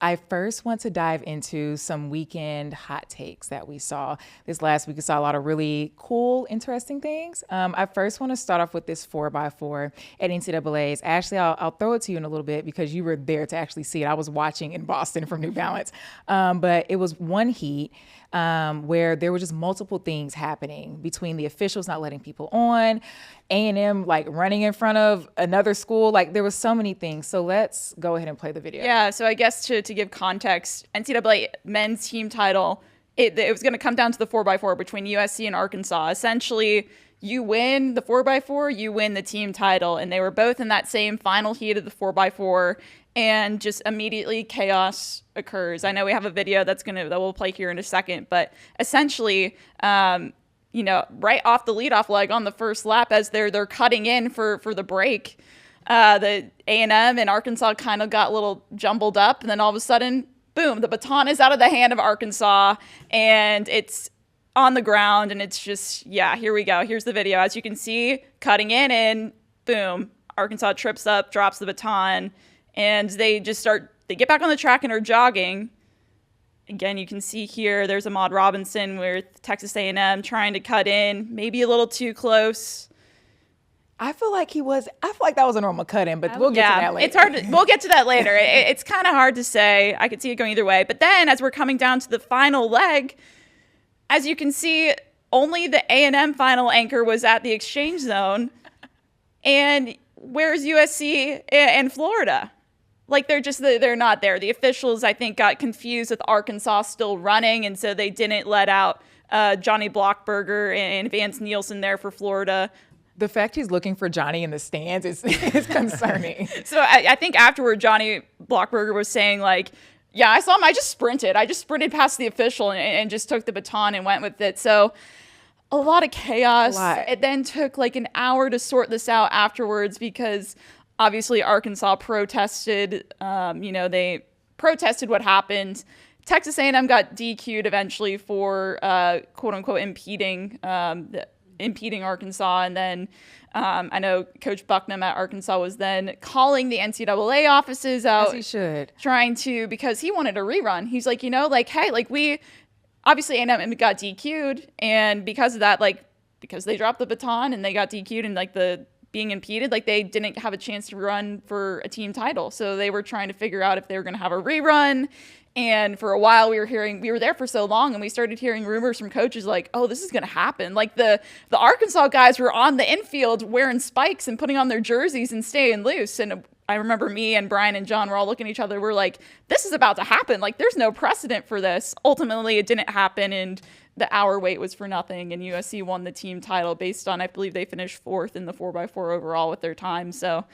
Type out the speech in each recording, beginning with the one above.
I first want to dive into some weekend hot takes that we saw. This last week, we saw a lot of really cool, interesting things. I first want to start off with this 4x4 at NCAA's. Ashley, I'll throw it to you in a little bit because you were there to actually see it. I was watching in Boston from New Balance. But it was one heat where there were just multiple things happening between the officials not letting people on, A&M like running in front of another school. Like there was so many things. So let's go ahead and play the video. Yeah, so I guess to give context, NCAA men's team title, it was going to come down to the 4x4 between USC and Arkansas. Essentially, you win the 4x4, you win the team title. And they were both in that same final heat of the 4x4. And just immediately chaos occurs. I know we have a video that we'll play here in a second, but essentially, right off the leadoff leg on the first lap, as they're cutting in for the break, the A&M and Arkansas kind of got a little jumbled up, and then all of a sudden, boom, the baton is out of the hand of Arkansas, and it's on the ground, and it's just, yeah, here we go. Here's the video. As you can see, cutting in, and boom, Arkansas trips up, drops the baton, and they get back on the track and are jogging. Again, you can see here, there's Ahmad Robinson with Texas A&M trying to cut in, maybe a little too close. I feel like that was a normal cut in, but we'll get to that later. It's hard we'll get to that later. It's kind of hard to say. I could see it going either way. But then as we're coming down to the final leg, as you can see, only the A&M final anchor was at the exchange zone. And where's USC and Florida? Like they're not there. The officials, I think, got confused with Arkansas still running, and so they didn't let out Johnny Blockberger and Vance Nielsen there for Florida. The fact he's looking for Johnny in the stands is concerning. So I think afterward, Johnny Blockberger was saying, like, yeah, I saw him. I just sprinted past the official and just took the baton and went with it. So a lot of chaos. It then took like an hour to sort this out afterwards because obviously Arkansas protested. They protested what happened. Texas A&M got DQ'd eventually for quote unquote impeding Arkansas. And then I know Coach Bucknam at Arkansas was then calling the NCAA offices out. As he should. Because he wanted a rerun. He's like, hey, like we obviously A&M got DQ'd. And because of that, because they dropped the baton and they got DQ'd and the being impeded, they didn't have a chance to run for a team title. So they were trying to figure out if they were going to have a rerun. And for a while we were there for so long, and we started hearing rumors from coaches like, oh, this is going to happen. Like the Arkansas guys were on the infield wearing spikes and putting on their jerseys and staying loose. And I remember me and Brian and John were all looking at each other. We're like, this is about to happen. Like there's no precedent for this. Ultimately, it didn't happen. And the hour wait was for nothing. And USC won the team title based on, I believe they finished 4th in the 4x4 overall with their time. So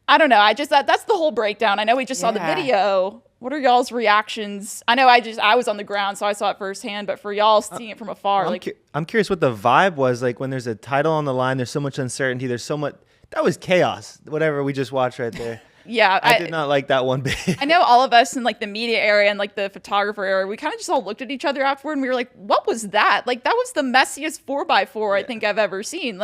I don't know. That's the whole breakdown. I know we just saw the video. What are y'all's reactions? I know I was on the ground, so I saw it firsthand, but for y'all seeing it from afar, I'm curious what the vibe was like when there's a title on the line. There's so much uncertainty. There's so much. That was chaos. Whatever we just watched right there. Yeah, I did not like that one bit. I know all of us in the media area and the photographer area, we kind of just all looked at each other afterward and we were like, what was that? That was the messiest 4x4 I think I've ever seen.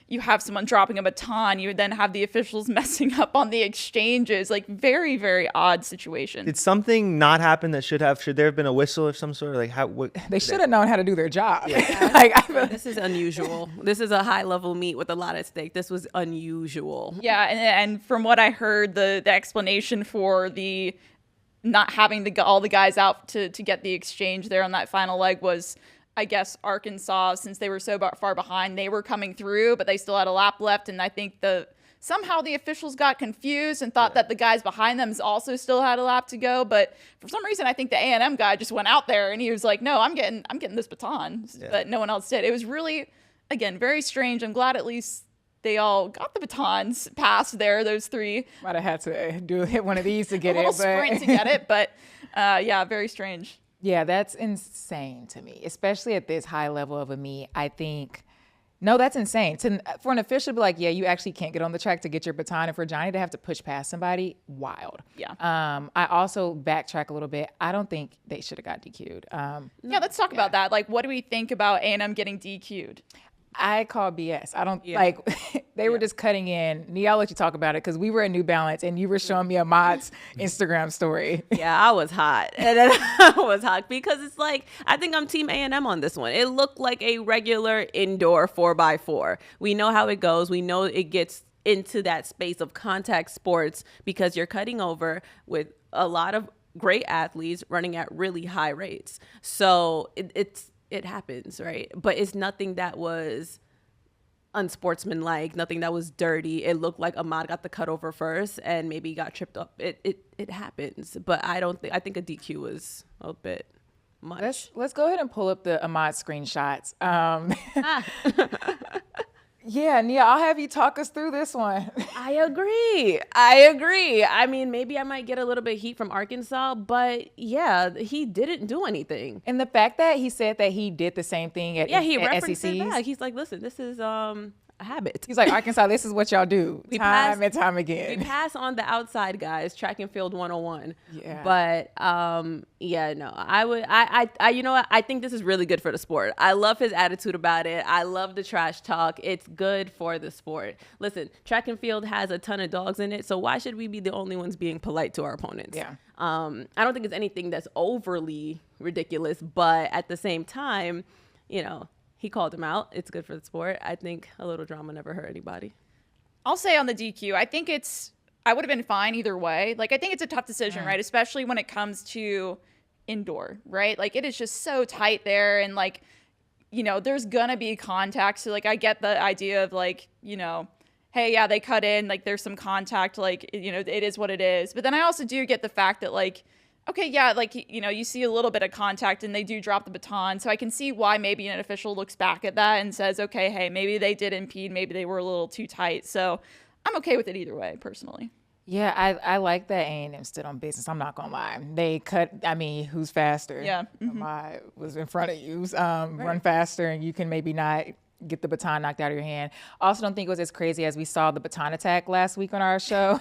You have someone dropping a baton, you would then have the officials messing up on the exchanges. Very, very odd situation. Did something not happen that should have? Should there have been a whistle of some sort? They should have known how to do their job. Yeah. This is unusual. This is a high level meet with a lot at stake. This was unusual. Yeah, and from what I heard, the explanation for the not having all the guys out to get the exchange there on that final leg was, I guess, Arkansas, since they were so far behind, they were coming through, but they still had a lap left. And I think somehow the officials got confused and thought that the guys behind them also still had a lap to go. But for some reason, I think the A&M guy just went out there and he was like, no, I'm getting this baton. Yeah. But no one else did. It was really, again, very strange. I'm glad at least they all got the batons passed there, those three. Might have had to hit one of these to get a little sprint to get it. But yeah, very strange. Yeah, that's insane to me, especially at this high level of a meet. I think, no, that's insane. For an official to be like, yeah, you actually can't get on the track to get your baton, and for Johnny to have to push past somebody, wild. Yeah. I also backtrack a little bit. I don't think they should have got DQ'd. Yeah, let's talk about that. What do we think about A&M getting DQ'd? I call BS. I don't Yeah. like they were just cutting in. Nia, I'll let you talk about it because we were at New Balance and you were showing me Ahmad's Instagram story. Yeah, I was hot. And then I was hot because it's like, I think I'm Team A&M on this one. It looked like a regular indoor 4x4. We know how it goes. We know it gets into that space of contact sports because you're cutting over with a lot of great athletes running at really high rates. So it happens, right? But it's nothing that was unsportsmanlike, nothing that was dirty. It looked like Ahmad got the cutover first and maybe got tripped up. It happens, but I think a DQ was a bit much. Let's go ahead and pull up the Ahmad screenshots. Yeah, Nia, I'll have you talk us through this one. I agree. I mean, maybe I might get a little bit of heat from Arkansas, but yeah, he didn't do anything. And the fact that he said that he did the same thing at He at referenced it SECs. back. He's like, listen, this is a habit. He's like, Arkansas, this is what y'all do time and time We again. pass on the outside guys, track and field 101. Yeah. But no, you know what? I think this is really good for the sport. I love his attitude about it. I love the trash talk. It's good for the sport. Listen, track and field has a ton of dogs in it, so why should we be the only ones being polite to our opponents? Yeah. I don't think it's anything that's overly ridiculous, but at the same time, he called him out. It's good for the sport. I think a little drama never hurt anybody. I'll say on the DQ, I think I would have been fine either way. Like, I think it's a tough decision, right? Especially when it comes to indoor, right? Like, it is just so tight there. And like, there's gonna be contact. So like, I get the idea of like, hey, yeah, they cut in, like there's some contact, like, it is what it is. But then I also do get the fact that like, okay, yeah, like, you see a little bit of contact and they do drop the baton. So I can see why maybe an official looks back at that and says, okay, hey, maybe they did impede. Maybe they were a little too tight. So I'm okay with it either way, personally. Yeah, I like that A&M stood on business. I'm not going to lie. They cut, who's faster? Yeah. I was in front of you. Run faster and you can maybe not get the baton knocked out of your hand. Also don't think it was as crazy as we saw the baton attack last week on our show.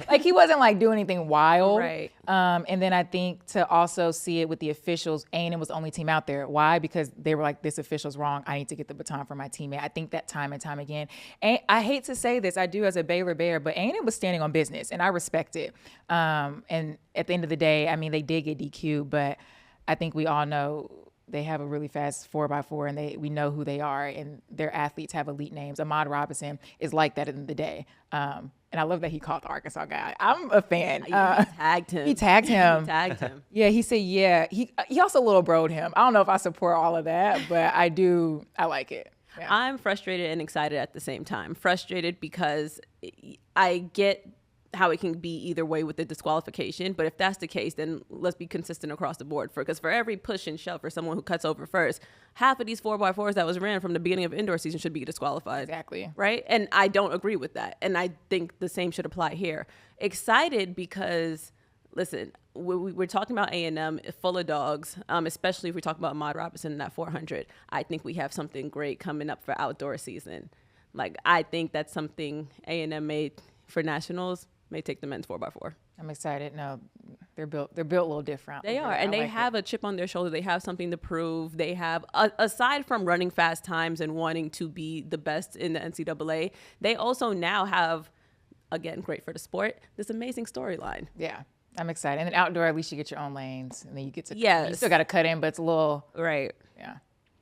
Like he wasn't like doing anything wild. Right. And then I think to also see it with the officials, A&M was the only team out there. Why? Because they were like, this official's wrong. I need to get the baton for my teammate. I think that time and time again. And I hate to say this, I do as a Baylor Bear, but A&M was standing on business and I respect it. And at the end of the day, they did get DQ, but I think we all know they have a really fast 4x4 and we know who they are and their athletes have elite names. Ahmad Robinson is like that in the day. And I love that he called the Arkansas guy. I'm a fan. He tagged him. He tagged him. He tagged him. Yeah, he said, yeah. He also little broed him. I don't know if I support all of that, but I like it. Yeah. I'm frustrated and excited at the same time. Frustrated because I get how it can be either way with the disqualification, but if that's the case, then let's be consistent across the board. Because for every push and shove for someone who cuts over first, half of these 4x4s that was ran from the beginning of indoor season should be disqualified. Exactly. Right? And I don't agree with that. And I think the same should apply here. Excited because, listen, we're talking about A&M full of dogs, especially if we talk about Ahmad Robinson in that 400. I think we have something great coming up for outdoor season. Like, I think that's something A&M made for nationals. May take the men's 4x4. I'm excited. No, they're built a little different. They are, and they have a chip on their shoulder. They have something to prove. They have, aside from running fast times and wanting to be the best in the NCAA, they also now have, again, great for the sport, this amazing storyline. Yeah, I'm excited. And then outdoor, at least you get your own lanes, and then you get to. Yes. You still got to cut in, but it's a little. Right. Yeah.